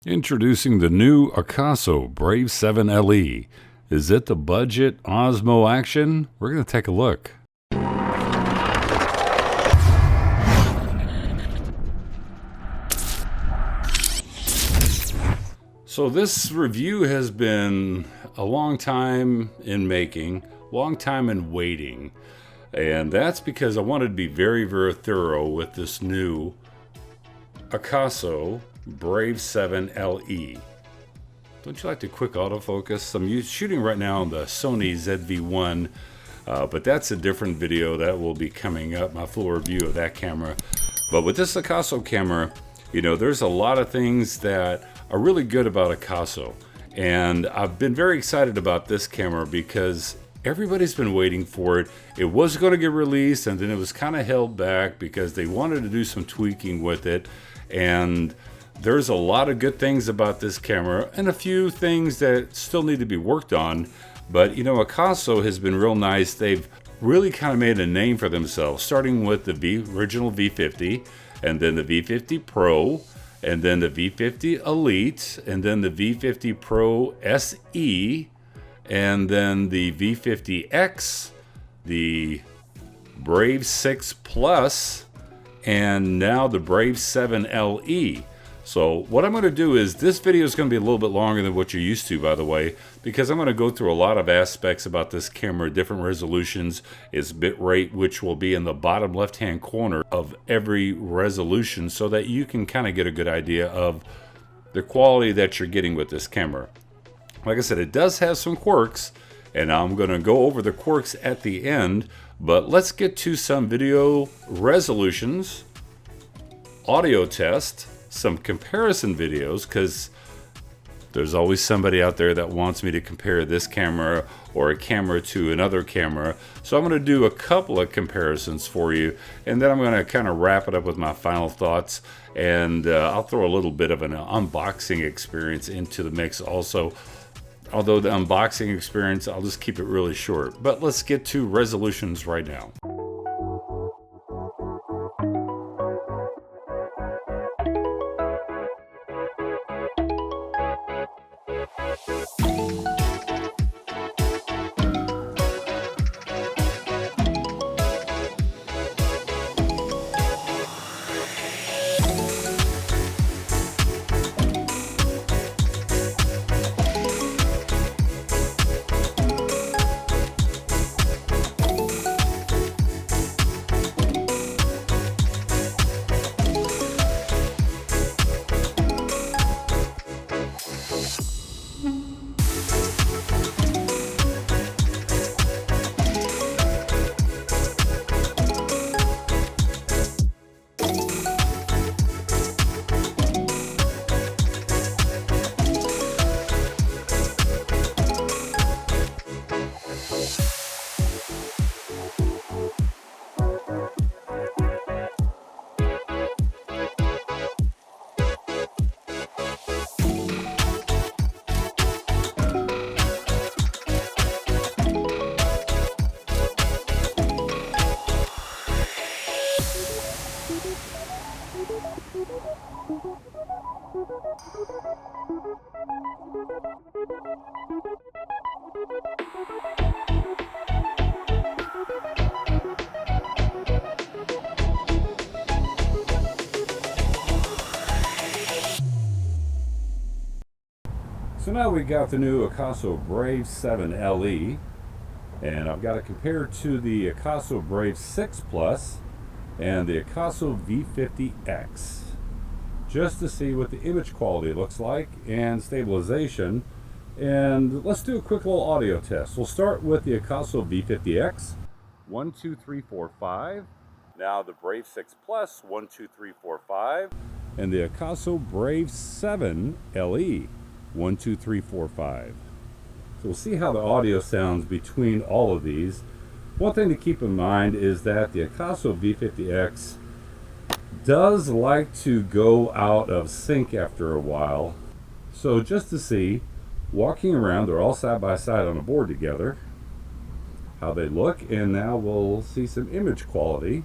Introducing the new Akaso Brave 7 LE. Is it the budget Osmo Action? We're going to take a look. So this review has been a long time in making, long time in waiting. And that's because I wanted to be very, very thorough with this new Akaso Brave 7 LE. Don't you like the quick autofocus? I'm shooting right now on the Sony ZV-1, but that's a different video that will be coming up, my full review of that camera. But with this Akaso camera, you know, there's a lot of things that are really good about Akaso. And I've been very excited about this camera because everybody's been waiting for it. It was going to get released and then it was kind of held back because they wanted to do some tweaking with it. And there's a lot of good things about this camera and a few things that still need to be worked on. But you know, Akaso has been real nice. They've really kind of made a name for themselves, starting with the original V50, and then the V50 Pro, and then the V50 Elite, and then the V50 Pro SE, and then the V50X, the Brave 6 Plus, and now the Brave 7 LE. So what I'm going to do is, this video is going to be a little bit longer than what you're used to, by the way, because I'm going to go through a lot of aspects about this camera, different resolutions, its bit rate, which will be in the bottom left-hand corner of every resolution, so that you can kind of get a good idea of the quality that you're getting with this camera. Like I said, it does have some quirks, and I'm going to go over the quirks at the end, but let's get to some video resolutions, audio test, some comparison videos, because there's always somebody out there that wants me to compare this camera or a camera to another camera. So I'm going to do a couple of comparisons for you, and then I'm going to kind of wrap it up with my final thoughts, and I'll throw a little bit of an unboxing experience into the mix also. Although the unboxing experience, I'll just keep it really short. But let's get to resolutions right now. So now we got the new Akaso Brave 7 LE, and I've got to compare it to the Akaso Brave 6 Plus and the Akaso V50X, just to see what the image quality looks like and stabilization. And let's do a quick little audio test. We'll start with the Akaso V50X. 1, 2, 3, 4, 5. Now the Brave 6 Plus. 1, 2, 3, 4, 5. And the Akaso Brave 7 LE. 1, 2, 3, 4, 5. So we'll see how the audio sounds between all of these. One thing to keep in mind is that the Akaso V50X does like to go out of sync after a while. So just to see, walking around, they're all side by side on a board together, how they look, and now we'll see some image quality.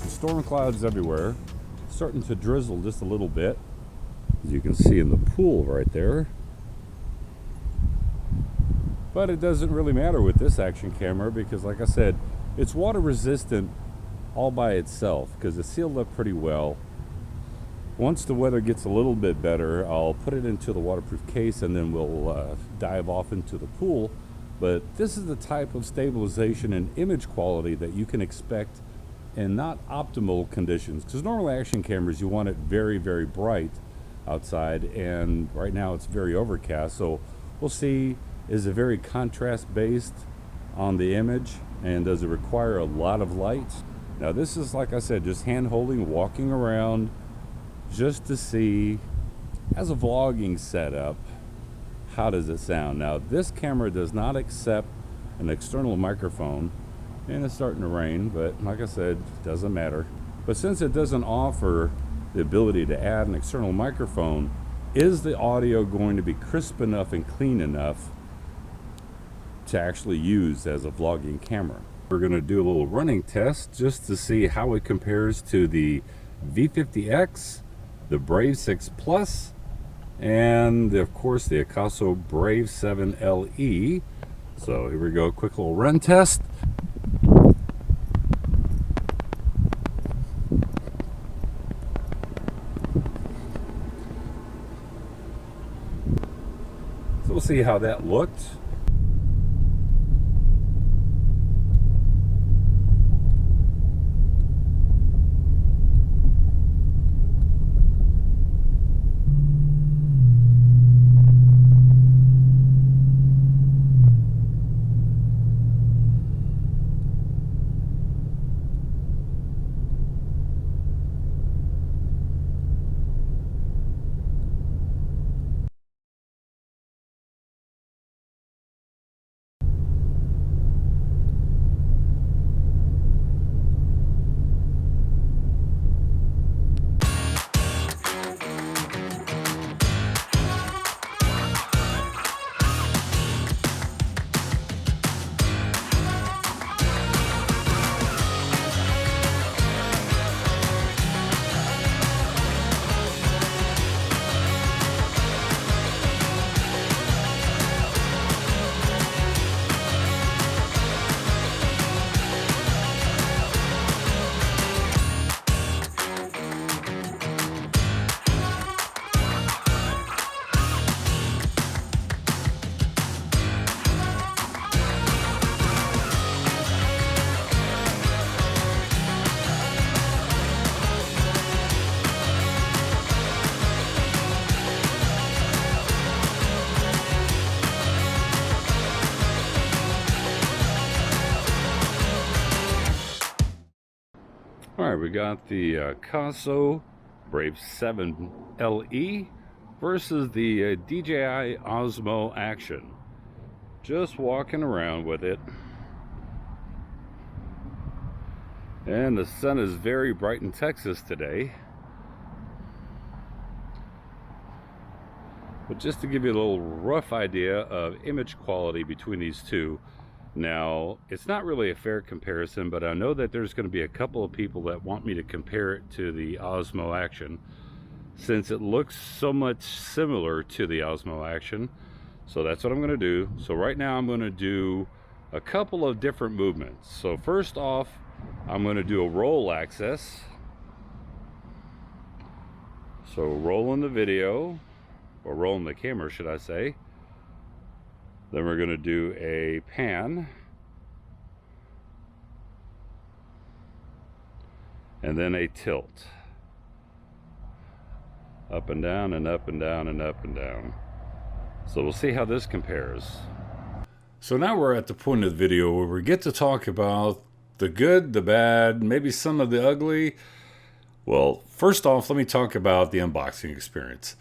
Storm clouds everywhere, starting to drizzle just a little bit, as you can see in the pool right there. But it doesn't really matter with this action camera because, like I said, it's water resistant all by itself because it's sealed up pretty well. Once the weather gets a little bit better, I'll put it into the waterproof case and then we'll dive off into the pool. But this is the type of stabilization and image quality that you can expect in not optimal conditions, because normally action cameras you want it very, very bright outside, and right now it's very overcast. So we'll see, is it very contrast based on the image, and does it require a lot of light? Now this is, like I said, just hand holding, walking around just to see, as a vlogging setup, how does it sound. Now this camera does not accept an external microphone, and it's starting to rain, but like I said, it doesn't matter. But since it doesn't offer the ability to add an external microphone, is the audio going to be crisp enough and clean enough to actually use as a vlogging camera? We're going to do a little running test just to see how it compares to the V50X, the Brave 6 Plus, and of course the Akaso Brave 7 LE. So here we go, quick little run test. So we'll see how that looked. All right, we got the Akaso Brave 7 LE versus the DJI Osmo Action. Just walking around with it. And the sun is very bright in Texas today. But just to give you a little rough idea of image quality between these two. Now, it's not really a fair comparison, but I know that there's going to be a couple of people that want me to compare it to the Osmo Action, since it looks so much similar to the Osmo Action. So that's what I'm going to do. So right now I'm going to do a couple of different movements. So first off, I'm going to do a roll access. So rolling the video. or rolling the camera, should I say. Then we're going to do a pan. And then a tilt. Up and down and up and down and up and down. So we'll see how this compares. So now we're at the point of the video where we get to talk about the good, the bad, maybe some of the ugly. Well, first off, let me talk about the unboxing experience.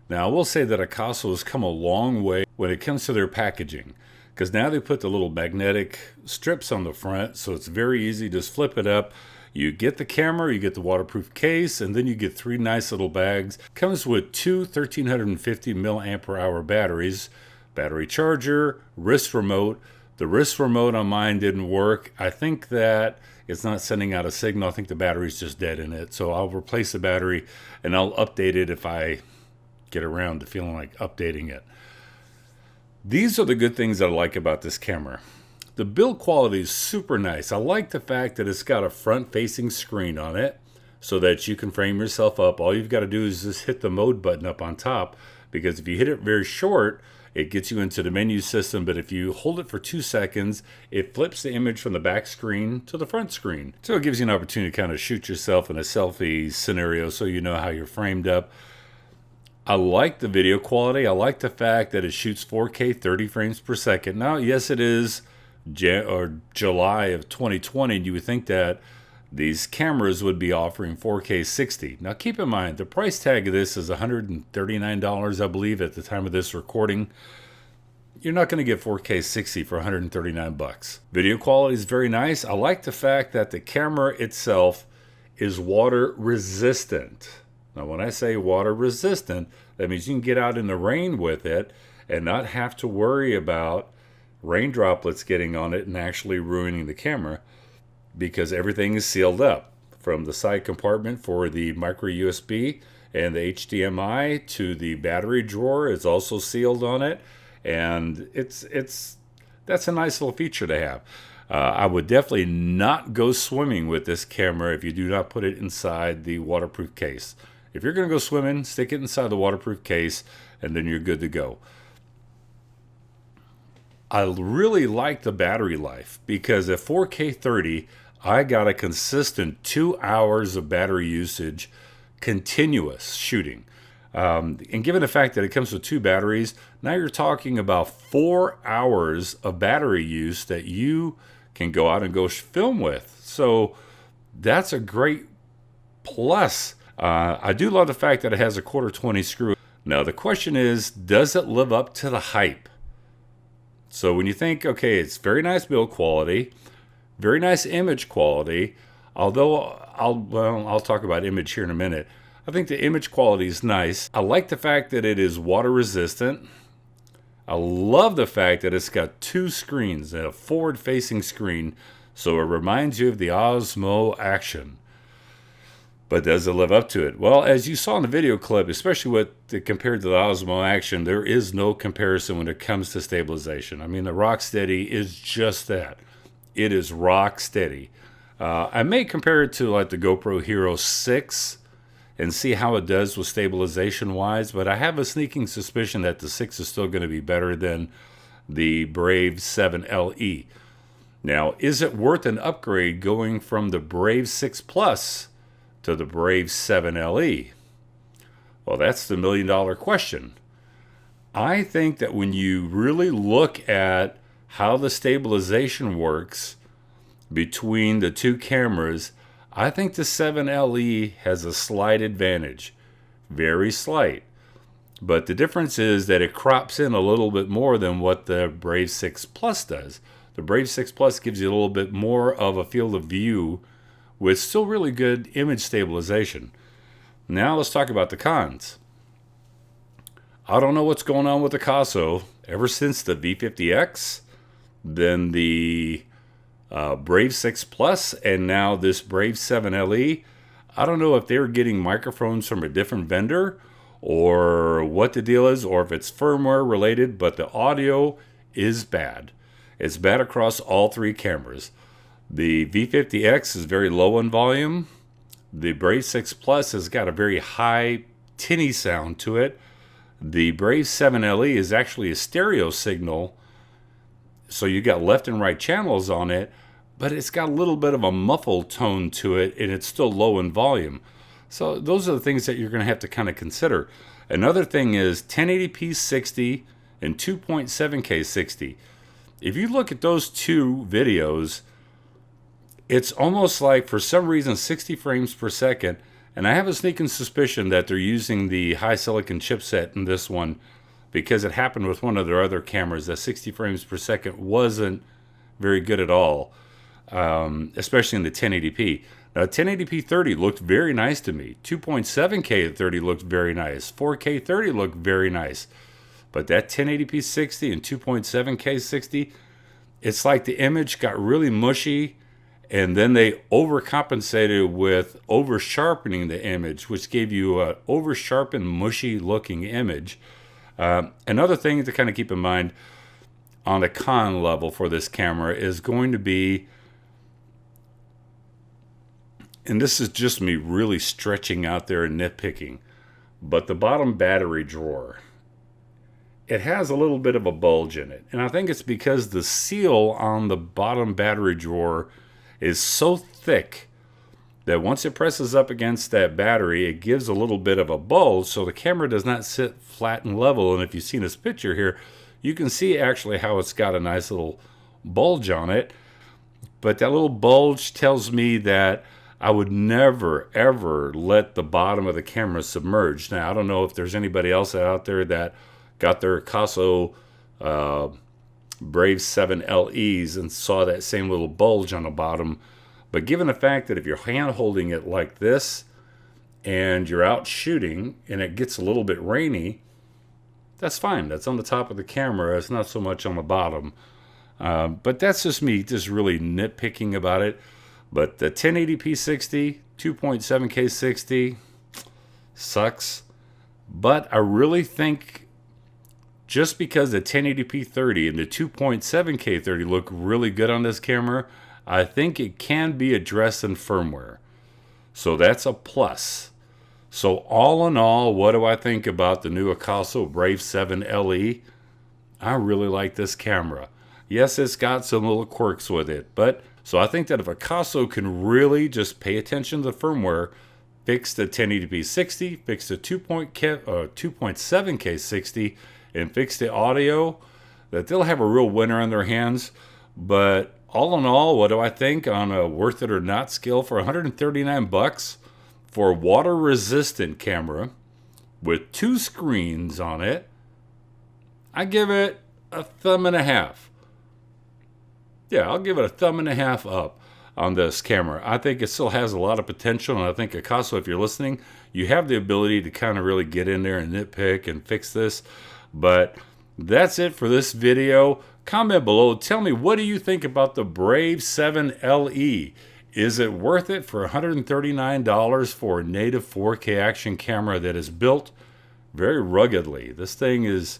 Now, I will say that Akaso has come a long way when it comes to their packaging, because now they put the little magnetic strips on the front, so it's very easy. Just flip it up. You get the camera, you get the waterproof case, and then you get 3 nice little bags. Comes with 2 1350 milliamp hour batteries, battery charger, wrist remote. The wrist remote on mine didn't work. I think that it's not sending out a signal. I think the battery's just dead in it. So I'll replace the battery and I'll update it if I get around to feeling like updating it. These are the good things I like about this camera. The build quality is super nice. I like the fact that it's got a front-facing screen on it so that you can frame yourself up. All you've got to do is just hit the mode button up on top, because if you hit it very short, it gets you into the menu system, but if you hold it for 2 seconds, it flips the image from the back screen to the front screen. So it gives you an opportunity to kind of shoot yourself in a selfie scenario so you know how you're framed up. I like the video quality. I like the fact that it shoots 4K 30 frames per second. Now, yes, it is July of 2020, and you would think that these cameras would be offering 4K 60. Now keep in mind, the price tag of this is $139, I believe, at the time of this recording. You're not going to get 4K 60 for 139 bucks. Video quality is very nice. I like the fact that the camera itself is water resistant. Now when I say water resistant, that means you can get out in the rain with it and not have to worry about rain droplets getting on it and actually ruining the camera, because everything is sealed up from the side compartment for the micro USB and the HDMI to the battery drawer is also sealed on it, and that's a nice little feature to have. I would definitely not go swimming with this camera if you do not put it inside the waterproof case. If you're going to go swimming, stick it inside the waterproof case, and then you're good to go. I really like the battery life, because at 4K 30, I got a consistent 2 hours of battery usage, continuous shooting. And given the fact that it comes with 2 batteries, now you're talking about 4 hours of battery use that you can go out and go film with. So that's a great plus. I do love the fact that it has a 1/4 screw. Now the question is, does it live up to the hype? So when you think, okay, it's very nice build quality, very nice image quality, although I'll talk about image here in a minute. I think the image quality is nice. I like the fact that it is water resistant. I love the fact that it's got 2 screens and a forward-facing screen, so it reminds you of the Osmo Action. But does it live up to it? Well, as you saw in the video clip, especially compared to the Osmo Action, there is no comparison when it comes to stabilization. I mean, the Rocksteady is just that. It is rock steady. I may compare it to like the GoPro Hero 6 and see how it does with stabilization-wise, but I have a sneaking suspicion that the 6 is still going to be better than the Brave 7 LE. Now, is it worth an upgrade going from the Brave 6 Plus to the Brave 7 LE? Well, that's the million-dollar question. I think that when you really look at how the stabilization works between the 2 cameras, I think the 7 LE has a slight advantage. Very slight. But the difference is that it crops in a little bit more than what the Brave 6 Plus does. The Brave 6 Plus gives you a little bit more of a field of view with still really good image stabilization. Now let's talk about the cons. I don't know what's going on with the Akaso. Ever since the V50X, then the Brave 6 Plus, and now this Brave 7 LE, I don't know if they're getting microphones from a different vendor or what the deal is, or if it's firmware related, but the audio is bad. It's bad across all 3 cameras. The V50X is very low in volume. The Brave 6 Plus has got a very high tinny sound to it. The Brave 7 LE is actually a stereo signal, so you got left and right channels on it, but it's got a little bit of a muffled tone to it, and it's still low in volume. So those are the things that you're going to have to kind of consider. Another thing is 1080p 60 and 2.7K 60. If you look at those two videos, it's almost like, for some reason, 60 frames per second. And I have a sneaking suspicion that they're using the high silicon chipset in this one, because it happened with one of their other cameras that 60 frames per second wasn't very good at all, especially in the 1080p. Now, 1080p 30 looked very nice to me. 2.7K at 30 looked very nice. 4K 30 looked very nice. But that 1080p 60 and 2.7K 60, it's like the image got really mushy, and then they overcompensated with over-sharpening the image, which gave you an over-sharpened, mushy-looking image. Another thing to kind of keep in mind on the con level for this camera is going to be, and this is just me really stretching out there and nitpicking, but the bottom battery drawer, it has a little bit of a bulge in it. And I think it's because the seal on the bottom battery drawer is so thick that once it presses up against that battery, it gives a little bit of a bulge, so the camera does not sit flat and level. And if you've seen this picture here, you can see actually how it's got a nice little bulge on it. But that little bulge tells me that I would never, ever let the bottom of the camera submerge. Now, I don't know if there's anybody else out there that got their Akaso Brave 7 LEs and saw that same little bulge on the bottom. But given the fact that if you're hand holding it like this and you're out shooting and it gets a little bit rainy, that's fine. That's on the top of the camera. It's not so much on the bottom. But that's just me just really nitpicking about it. But the 1080p 60, 2.7K 60 sucks. But I really think just because the 1080p 30 and the 2.7K 30 look really good on this camera, I think it can be addressed in firmware. So that's a plus. So all in all, what do I think about the new Akaso Brave 7 LE? I really like this camera. Yes, it's got some little quirks with it, but so I think that if Akaso can really just pay attention to the firmware, fix the 1080p 60, fix the 2.7K 60, and fix the audio, that they'll have a real winner on their hands. But all in all, what do I think on a worth it or not scale for $139 for a water-resistant camera with 2 screens on it? I give it a thumb and a half. Yeah, I'll give it a thumb and a half up on this camera. I think it still has a lot of potential, and I think Akaso, if you're listening, you have the ability to kind of really get in there and nitpick and fix this. But that's it for this video. Comment below. Tell me, what do you think about the Brave 7 LE? Is it worth it for $139 for a native 4K action camera that is built very ruggedly? This thing is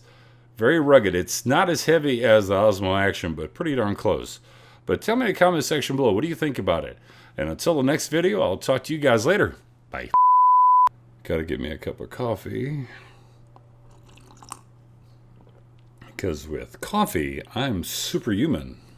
very rugged. It's not as heavy as the Osmo Action, but pretty darn close. But tell me in the comment section below, what do you think about it? And until the next video, I'll talk to you guys later. Bye. Gotta get me a cup of coffee. Because with coffee, I'm superhuman.